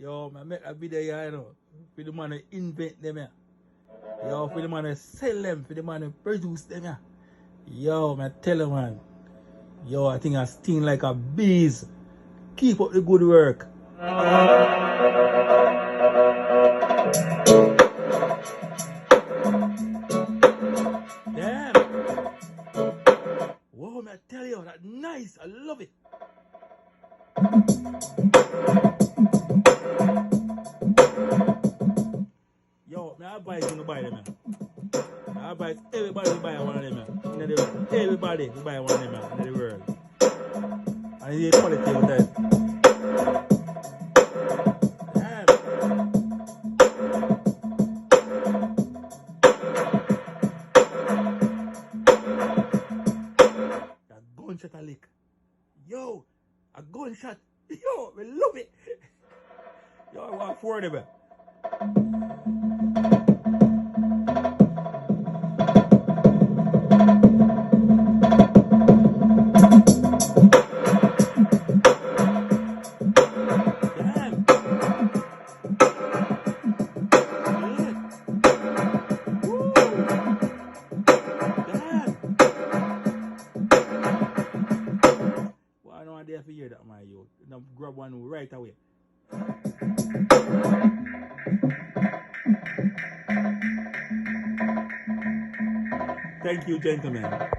Yo, I make a video here, you know, for the man to invent them, yeah. Yo, for the man to sell them, for the man to produce them, yeah. Yo, I tell you, man. Yo, I think I sting like a bees. Keep up the good work. Damn. Whoa, man, I tell you, that's nice. I love it. Yo, man, I buy it when you buy them, man. I buy it, everybody will buy one of them, man. Everybody will buy one of them, man, in the world. And it's the quality of that. Damn. That gunshot a lick. Yo, a gunshot. Yo, we love it. Yo, I want four of them, man. I dare for hear that, my youth. Now grab one right away. Thank you, gentlemen.